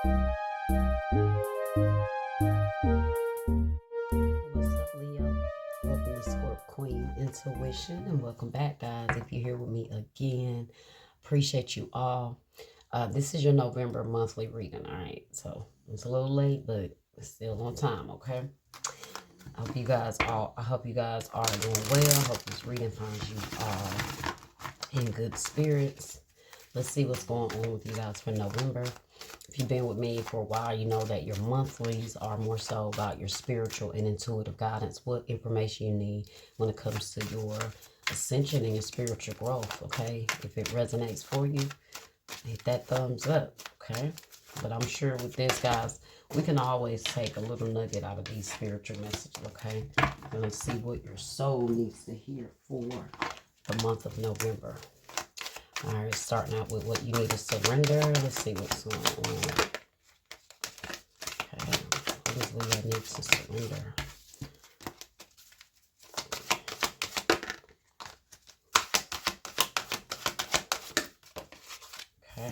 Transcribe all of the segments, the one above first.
What's up, Leo? Welcome to Scorp Queen Intuition, and welcome back, guys. If you're here with me again, appreciate you all. This is your November monthly reading, all right? So it's a little late, but it's still on time, okay? I hope you guys are doing well. I hope this reading finds you all in good spirits. Let's see what's going on with you guys for November. If you've been with me for a while, you know that your monthlies are more so about your spiritual and intuitive guidance, what information you need when it comes to your ascension and your spiritual growth, okay? If it resonates for you, hit that thumbs up, okay? But I'm sure with this, guys, we can always take a little nugget out of these spiritual messages, okay? We're going to see what your soul needs to hear for the month of November. All right, starting out with what you need to surrender. Let's see what's going on. Okay, what does Leo need to surrender? Okay,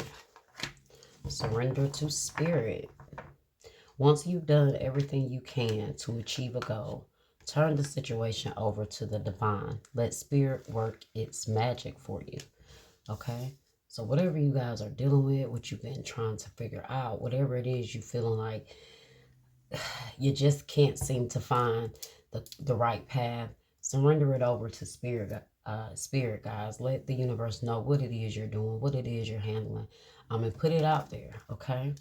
surrender to spirit. Once you've done everything you can to achieve a goal, turn the situation over to the divine. Let spirit work its magic for you. Okay, so whatever you guys are dealing with, what you've been trying to figure out, whatever it is you feeling like you just can't seem to find the right path, surrender it over to spirit, guys. Let the universe know what it is you're doing, what it is you're handling, and put it out there. Okay.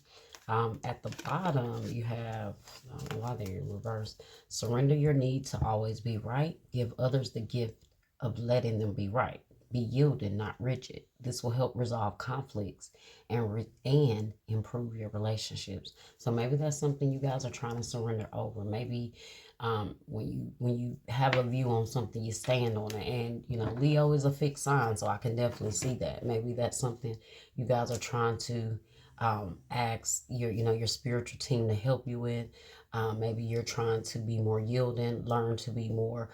At the bottom, you have, I don't know why they're in reverse. Surrender your need to always be right. Give others the gift of letting them be right. Be yielded, not rigid. This will help resolve conflicts and improve your relationships. So maybe that's something you guys are trying to surrender over. Maybe when you have a view on something, you stand on it. And you know, Leo is a fixed sign, so I can definitely see that. Maybe that's something you guys are trying to ask your spiritual team to help you with. Maybe you're trying to be more yielding, learn to be more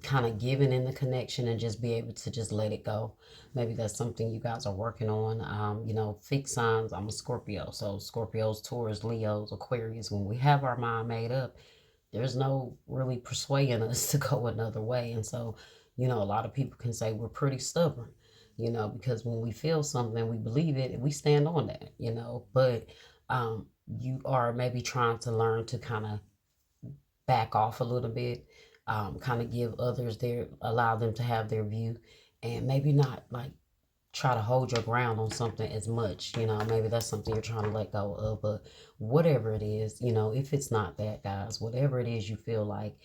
kind of giving in the connection and just be able to just let it go. Maybe that's something you guys are working on. Fixed signs. I'm a Scorpio, so Scorpios, Taurus, Leos, Aquarius. When we have our mind made up, there's no really persuading us to go another way. And so, a lot of people can say we're pretty stubborn, because when we feel something, we believe it and we stand on that, but you are maybe trying to learn to kind of back off a little bit, kind of give others allow them to have their view, and maybe not like try to hold your ground on something as much. Maybe that's something you're trying to let go of. But whatever it is, if it's not that, guys, whatever it is you feel like,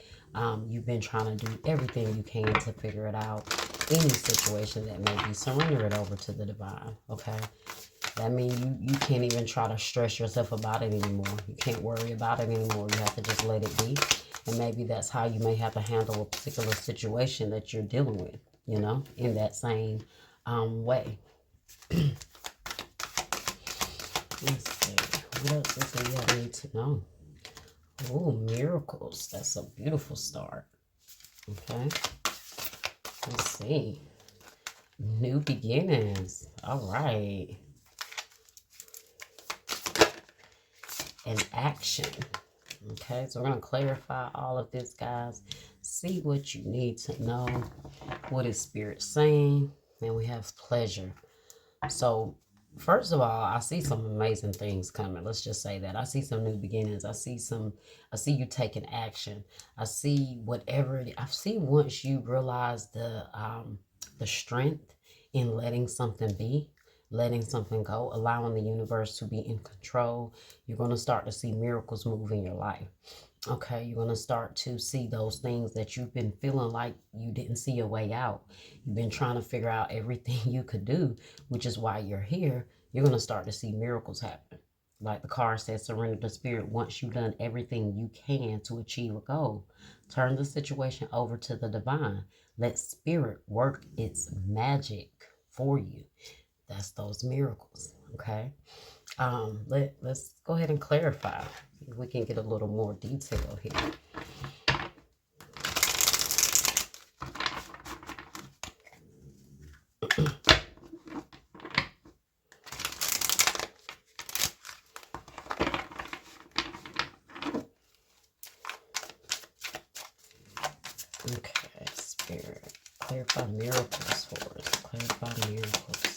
you've been trying to do everything you can to figure it out. Any situation that may be, surrender it over to the divine. Okay. That means you can't even try to stress yourself about it anymore. You can't worry about it anymore. You have to just let it be. And maybe that's how you may have to handle a particular situation that you're dealing with, in that same way. Let's see. What else is it you need to know? Oh, miracles. That's a beautiful start. Okay. Let's see. New beginnings. All right. And action. Okay, so we're going to clarify all of this, guys. See what you need to know. What is Spirit saying? And we have pleasure. So, first of all, I see some amazing things coming. Let's just say that. I see some new beginnings. I see you taking action. I see whatever it is. I see once you realize the strength in letting something be, letting something go, allowing the universe to be in control, you're going to start to see miracles move in your life. Okay, you're going to start to see those things that you've been feeling like you didn't see a way out. You've been trying to figure out everything you could do, which is why you're here. You're going to start to see miracles happen. Like the card says, surrender to spirit. Once you've done everything you can to achieve a goal, turn the situation over to the divine. Let spirit work its magic for you. That's those miracles. Okay. Let's go ahead and clarify. If we can get a little more detail here. Okay, Spirit. Clarify miracles for us. Clarify miracles.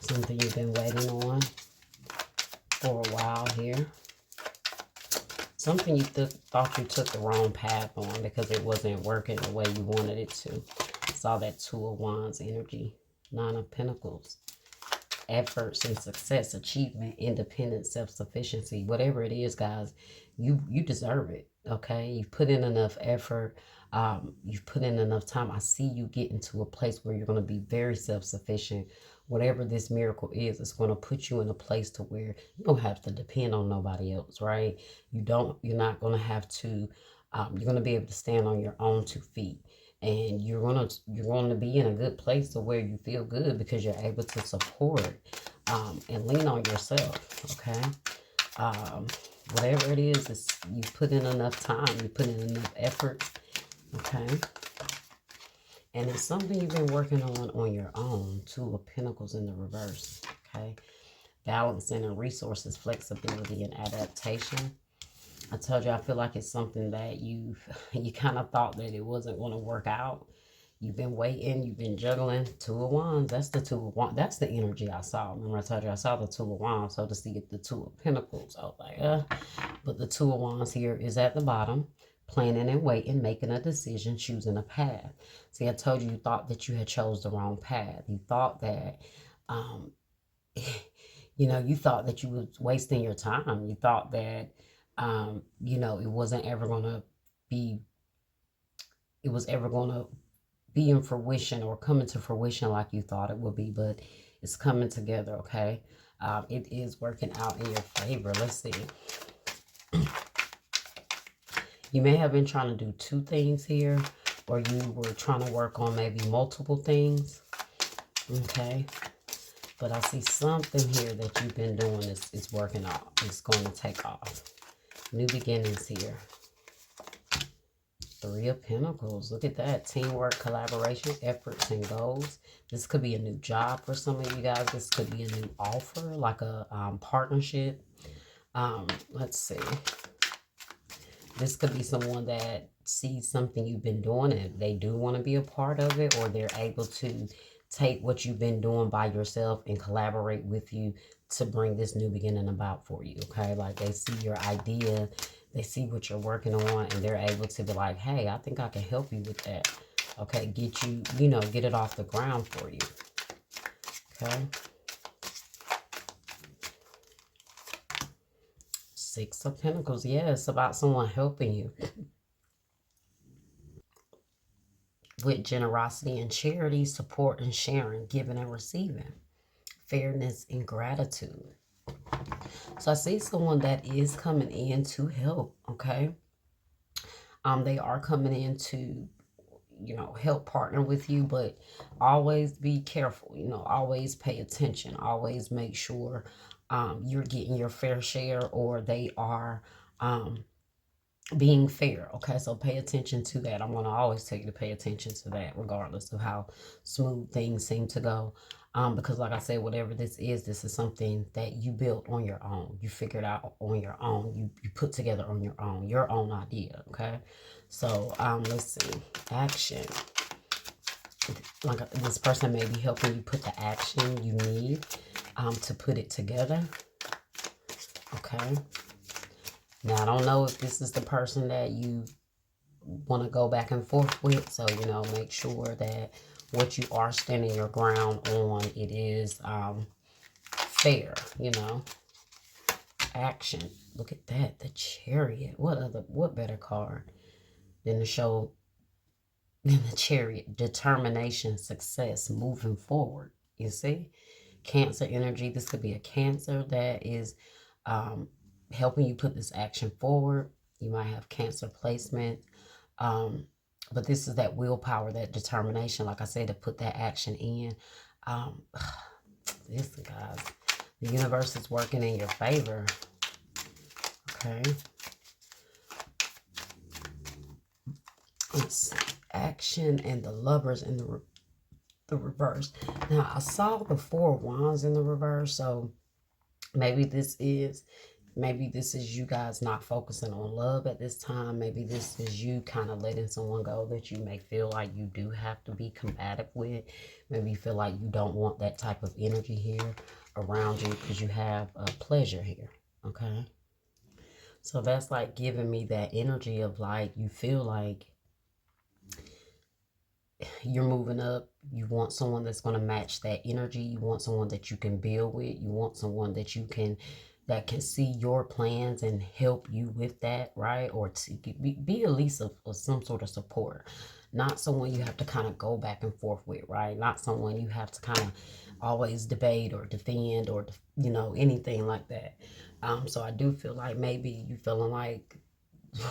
Something you've been waiting on for a while here. Something you thought you took the wrong path on because it wasn't working the way you wanted it to. Saw that Two of Wands energy. Nine of Pentacles. Efforts and success, achievement, independence, self-sufficiency, whatever it is, guys, you deserve it. Okay, you've put in enough effort, you've put in enough time. I see you getting to a place where you're going to be very self-sufficient. Whatever this miracle is, it's going to put you in a place to where you don't have to depend on nobody else, right? You're not going to have to, you're going to be able to stand on your own 2 feet, and you're gonna be in a good place to where you feel good because you're able to support and lean on yourself. Okay, whatever it is you put in enough time, you put in enough effort. Okay, and it's something you've been working on your own. Two of Pentacles in the reverse. Okay, balancing and resources, flexibility and adaptation. I told you I feel like it's something that you kind of thought that it wasn't going to work out. You've been waiting, you've been juggling. Two of Wands, that's the Two of Wands. That's the energy I saw. Remember I told you I saw the Two of Wands. So to see the Two of Pentacles, I was like, But the Two of Wands here is at the bottom. Planning and waiting, making a decision, choosing a path. See, I told you thought that you had chose the wrong path. You thought that, you thought that you was wasting your time. You thought that, it wasn't ever going to be, it was ever going to be in fruition or coming to fruition like you thought it would be, but it's coming together, okay? It is working out in your favor. Let's see. You may have been trying to do 2 things here, or you were trying to work on maybe multiple things, okay? But I see something here that you've been doing is working out. It's going to take off. New beginnings here. 3 of Pentacles. Look at that. Teamwork, collaboration, efforts, and goals. This could be a new job for some of you guys. This could be a new offer, like a partnership. Let's see. This could be someone that sees something you've been doing and they do want to be a part of it, or they're able to take what you've been doing by yourself and collaborate with you to bring this new beginning about for you, okay? Like they see your idea, they see what you're working on, and they're able to be like, hey, I think I can help you with that. Okay, get you, get it off the ground for you. Okay. 6 of Pentacles. Yeah, it's about someone helping you with generosity and charity, support and sharing, giving and receiving, fairness and gratitude. So I see someone that is coming in to help, okay? They are coming in to, help partner with you, but always be careful, always pay attention, always make sure you're getting your fair share, or they are being fair, okay? So pay attention to that. I'm going to always tell you to pay attention to that, regardless of how smooth things seem to go. Because like I said, whatever this is something that you built on your own. You figured out on your own. You put together on your own idea, okay? So let's see. Action. Like this person may be helping you put the action you need to put it together, okay? Now, I don't know if this is the person that you want to go back and forth with. So, make sure that what you are standing your ground on, it is fair, Action. Look at that. The Chariot. What better card than to show than the Chariot? Determination, success, moving forward. You see? Cancer energy. This could be a Cancer that is helping you put this action forward. You might have Cancer placement. But this is that willpower, that determination, like I said, to put that action in. Listen, guys, the universe is working in your favor. Okay. Let's see. Action and the Lovers in the the reverse. Now, I saw the Four of Wands in the reverse, so maybe this is you guys not focusing on love at this time. Maybe this is you kind of letting someone go that you may feel like you do have to be combative with. Maybe you feel like you don't want that type of energy here around you because you have pleasure here. Okay. So that's like giving me that energy of like you feel like you're moving up. You want someone that's going to match that energy. You want someone that you can build with. You want someone that can see your plans and help you with that, right? Or to be at least of some sort of support. Not someone you have to kind of go back and forth with, right? Not someone you have to kind of always debate or defend or anything like that. So I do feel like maybe you feeling like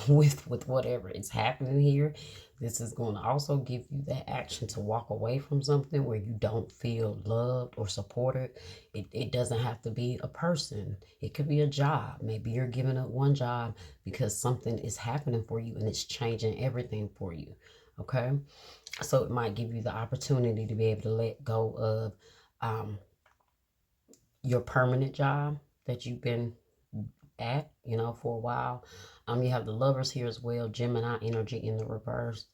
with whatever is happening here, this is going to also give you that action to walk away from something where you don't feel loved or supported. It doesn't have to be a person. It could be a job. Maybe you're giving up one job because something is happening for you and it's changing everything for you. Okay. So it might give you the opportunity to be able to let go of your permanent job that you've been at, for a while. You have the lovers here as well, Gemini energy in the reverse.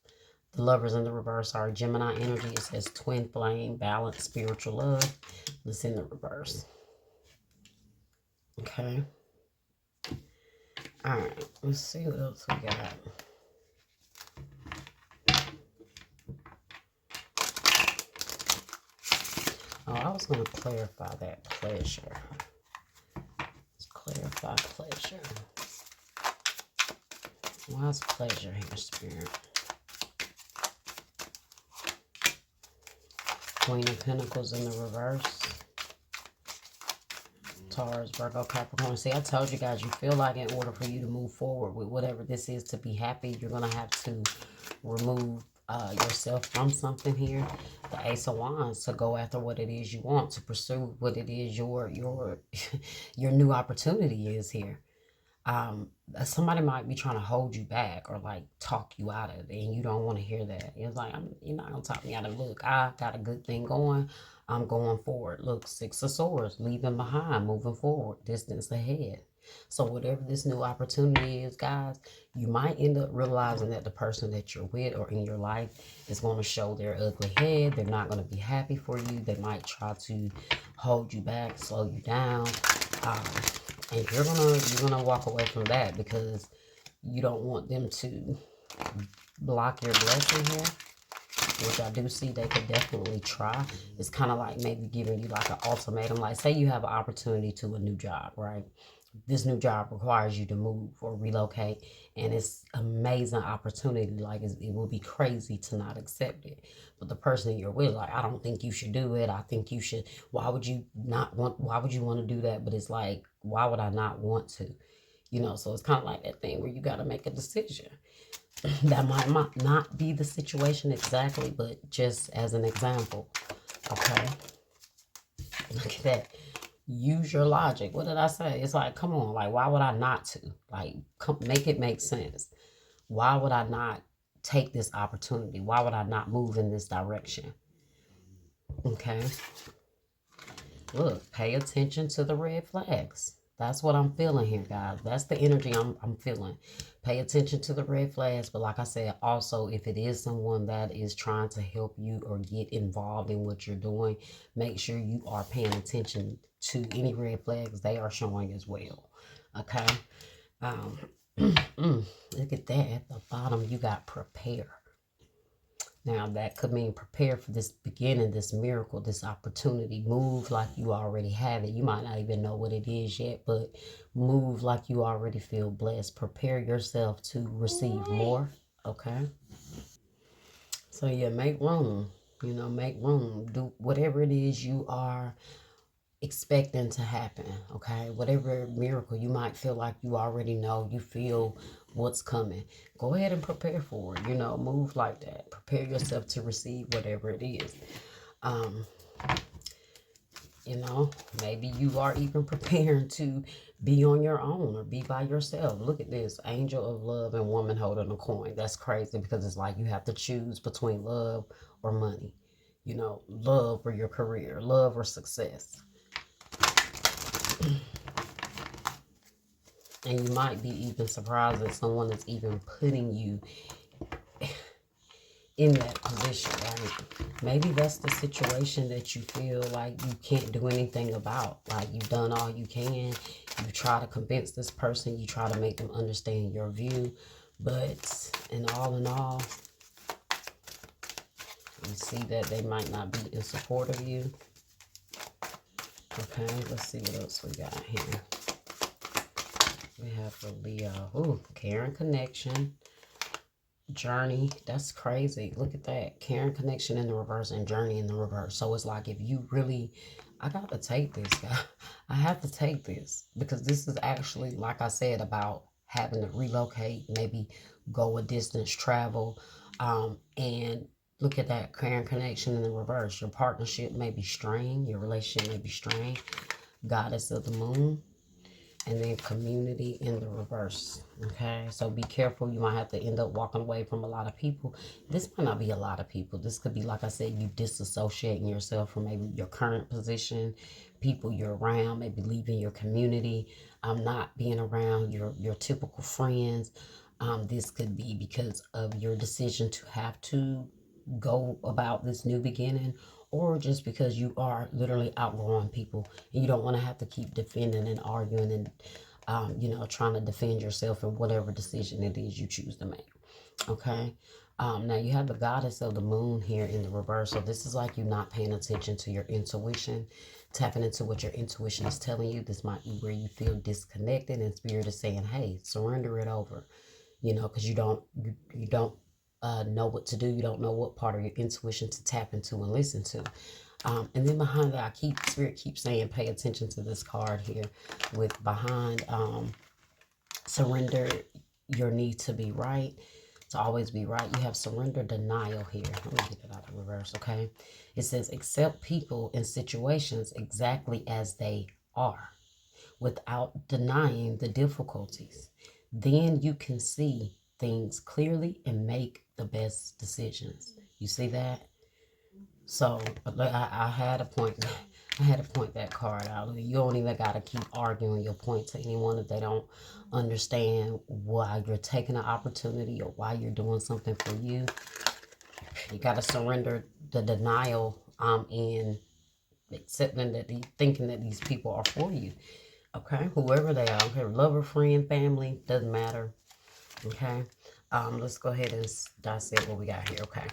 The lovers in the reverse are Gemini energy. It says twin flame, balance, spiritual love. It's in the reverse. Okay. All right. Let's see what else we got. Oh, I was going to clarify that pleasure. Let's clarify pleasure. Why is pleasure here, Spirit? Queen of Pentacles in the reverse. Taurus, Virgo, Capricorn. See, I told you guys, you feel like in order for you to move forward with whatever this is to be happy, you're going to have to remove yourself from something here. The Ace of Wands, to go after what it is you want, to pursue what it is your your new opportunity is here. Somebody might be trying to hold you back or like talk you out of it, and you don't want to hear that. It's like, you're not gonna talk me out of it. Look, I got a good thing going. I'm going forward. Look, Six of Swords, leaving behind, moving forward, distance ahead. So whatever this new opportunity is, guys, you might end up realizing that the person that you're with or in your life is going to show their ugly head. They're not going to be happy for you. They might try to hold you back, slow you down. Um, and you're gonna walk away from that because you don't want them to block your blessing here, which I do see they could definitely try. It's kind of like maybe giving you like an ultimatum. Like, say you have an opportunity to a new job, right? This new job requires you to move or relocate, and it's amazing opportunity. Like, it will be crazy to not accept it. But the person you're with, like, I don't think you should do it. I think you should. Why would you want to do that? But it's like, why would I not want to? So it's kind of like that thing where you got to make a decision. That might not be the situation exactly, but just as an example. Okay. Look at that. Use your logic. What did I say? It's like, come on, like, why would I not to? Like, make it make sense. Why would I not take this opportunity? Why would I not move in this direction? Okay. Look, pay attention to the red flags. That's what I'm feeling here, guys. That's the energy I'm feeling. Pay attention to the red flags. But like I said, also, if it is someone that is trying to help you or get involved in what you're doing, make sure you are paying attention to any red flags they are showing as well. Okay? Look at that. At the bottom, you got prepare. Now, that could mean prepare for this beginning, this miracle, this opportunity. Move like you already have it. You might not even know what it is yet, but move like you already feel blessed. Prepare yourself to receive more, okay? So, yeah, make room. Make room. Do whatever it is you are expecting to happen, okay? Whatever miracle you might feel like you already know, you feel what's coming. Go ahead and prepare for it. Move like that. Prepare yourself to receive whatever it is. Um, maybe you are even preparing to be on your own or be by yourself. Look at this, angel of love and woman holding a coin. That's crazy because it's like you have to choose between love or money. love or your career, love or success. And you might be even surprised that someone is even putting you in that position, right? Maybe that's the situation that you feel like you can't do anything about. Like, you've done all you can. You try to convince this person. You try to make them understand your view. But in all, you see that they might not be in support of you. Okay, let's see what else we got here. We have for Leo. Ooh, care and connection. Journey. That's crazy. Look at that. Care and connection in the reverse and journey in the reverse. So it's like, if you really, I got to take this, guy. I have to take this, because this is actually, like I said, about having to relocate, maybe go a distance, travel. And look at that, care and connection in the reverse. Your partnership may be strained. Your relationship may be strained. Goddess of the moon. And then community in the reverse. Okay, so be careful. You might have to end up walking away from a lot of people. This might not be a lot of people. This could be, like I said, you disassociating yourself from maybe your current position, people you're around, maybe leaving your community, not being around your typical friends. This could be because of your decision to have to go about this new beginning, or just because you are literally outgrowing people and you don't want to have to keep defending and arguing and trying to defend yourself in whatever decision it is you choose to make. Okay. Now you have the goddess of the moon here in the reverse. So this is like you not paying attention to your intuition, tapping into what your intuition is telling you. This might be where you feel disconnected and spirit is saying, hey, surrender it over, because you don't know what to do. You don't know what part of your intuition to tap into and listen to. And then behind that, spirit keeps saying, pay attention to this card here with behind surrender your need to be right, to always be right. You have surrender denial here. Let me get it out of reverse, okay? It says, accept people and situations exactly as they are without denying the difficulties. Then you can see things clearly and make the best decisions. You see that? So I had to point that card out. You don't even got to keep arguing your point to anyone if they don't understand why you're taking an opportunity or why you're doing something for you. You got to surrender the denial in accepting that, thinking that these people are for you. Okay, whoever they are, okay, lover, friend, family, doesn't matter. Okay, let's go ahead and dissect what we got here. Okay,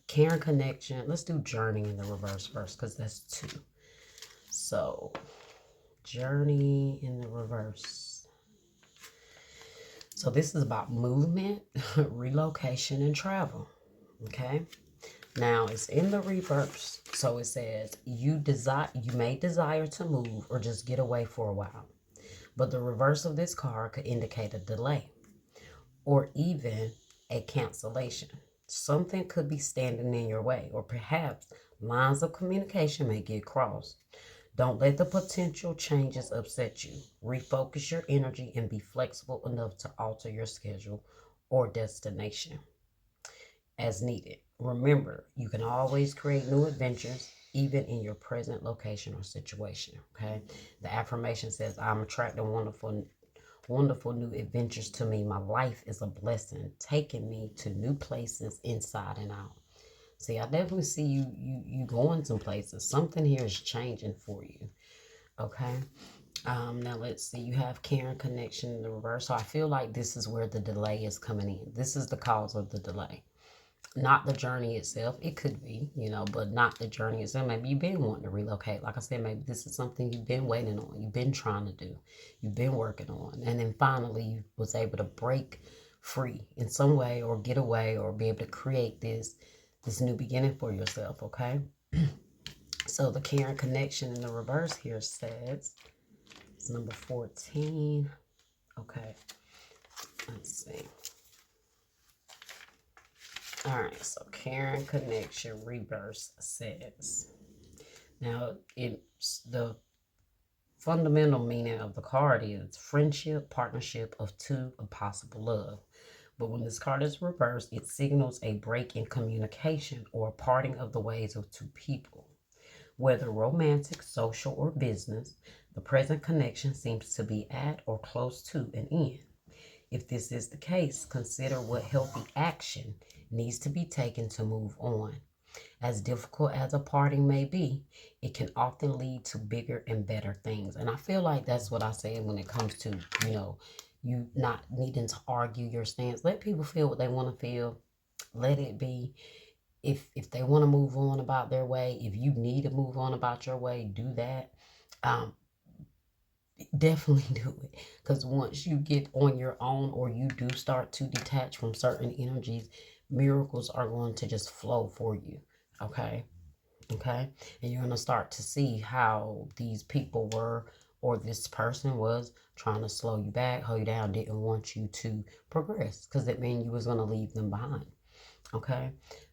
care and connection. Let's do journey in the reverse first, because that's 2. So journey in the reverse. So this is about movement, relocation, and travel. Okay, now it's in the reverse. So it says you may desire to move or just get away for a while. But the reverse of this card could indicate a delay or even a cancellation. Something could be standing in your way, or perhaps lines of communication may get crossed. Don't let the potential changes upset you. Refocus your energy and be flexible enough to alter your schedule or destination as needed. Remember, you can always create new adventures even in your present location or situation. Okay, the affirmation says, I'm attracting wonderful new adventures to me. My life is a blessing, taking me to new places inside and out. See, I definitely see you going some places. Something here is changing for you. Okay. Now let's see. You have care and connection in the reverse. So I feel like this is where the delay is coming in. This is the cause of the delay. Not the journey itself. It could be, but not the journey itself. Maybe you've been wanting to relocate. Like I said, maybe this is something you've been waiting on. You've been trying to do. You've been working on. And then finally you was able to break free in some way, or get away, or be able to create this new beginning for yourself, okay? So the care and connection in the reverse here says, it's number 14. Okay, let's see. All right, so care and connection reverse says, now it's the fundamental meaning of the card is friendship, partnership of 2 of possible love. But when this card is reversed, it signals a break in communication or a parting of the ways of two people. Whether romantic, social, or business, the present connection seems to be at or close to an end. If this is the case, consider what healthy action needs to be taken to move on. As difficult as a parting may be, it can often lead to bigger and better things. And I feel like that's what I say when it comes to, you not needing to argue your stance. Let people feel what they want to feel. Let it be. If they want to move on about their way, if you need to move on about your way, do that. Um, Definitely do it, because once you get on your own or you do start to detach from certain energies, miracles are going to just flow for you. Okay, and you're going to start to see how these people were, or this person was trying to slow you back, hold you down, didn't want you to progress, because it meant you was going to leave them behind. Okay,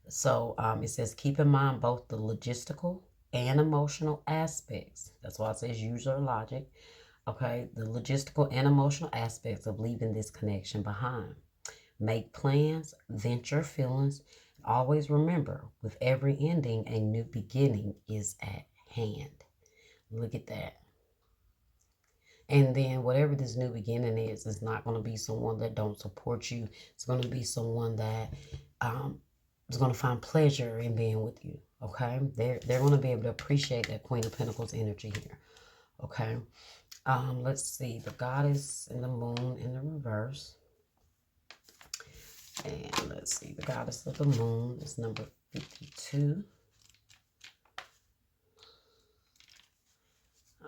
so it says keep in mind both the logistical and emotional aspects. That's why it says use your logic. Okay, the logistical and emotional aspects of leaving this connection behind. Make plans, vent your feelings. Always remember, with every ending, a new beginning is at hand. Look at that. And then whatever this new beginning is not going to be someone that don't support you. It's going to be someone that is going to find pleasure in being with you. Okay, they're going to be able to appreciate that Queen of Pentacles energy here. Okay. Let's see, the goddess and the moon in the reverse. And let's see, the goddess of the moon is number 52.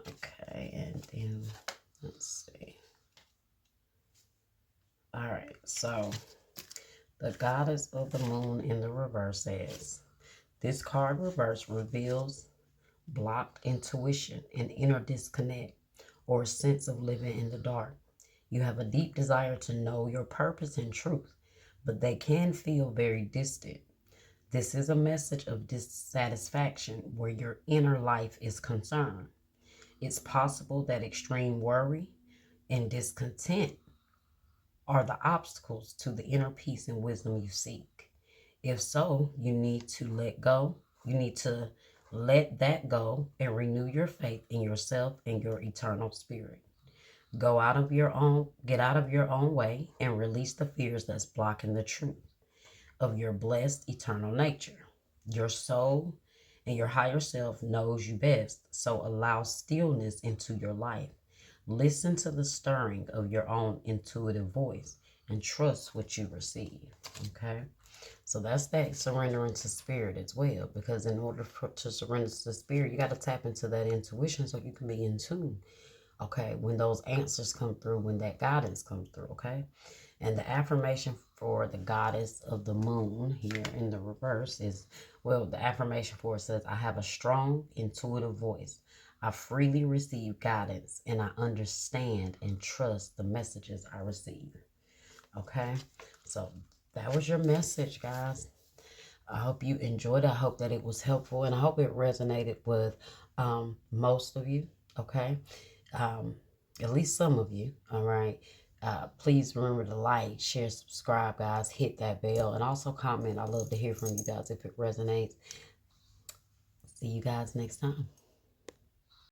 Okay, and then let's see. All right, so the goddess of the moon in the reverse says, this card reverse reveals blocked intuition, an inner disconnect, or a sense of living in the dark. You have a deep desire to know your purpose and truth, but they can feel very distant. This is a message of dissatisfaction where your inner life is concerned. It's possible that extreme worry and discontent are the obstacles to the inner peace and wisdom you seek. If so, you need to let go. You need to let that go and renew your faith in yourself and your eternal spirit. Get out of your own way and release the fears that's blocking the truth of your blessed eternal nature. Your soul and your higher self knows you best, so allow stillness into your life. Listen to the stirring of your own intuitive voice and trust what you receive. Okay? So that's that surrendering to spirit as well, because in order to surrender to spirit, you got to tap into that intuition so you can be in tune. Okay? When those answers come through, when that guidance comes through. Okay? And the affirmation for the goddess of the moon here in the reverse is, well, the affirmation for it says, I have a strong intuitive voice. I freely receive guidance and I understand and trust the messages I receive. Okay, so that was your message, guys. I hope you enjoyed it. I hope that it was helpful, and I hope it resonated with most of you. Okay, at least some of you. All right. Please remember to like, share, subscribe, guys. Hit that bell, and also comment. I love to hear from you guys if it resonates. See you guys next time.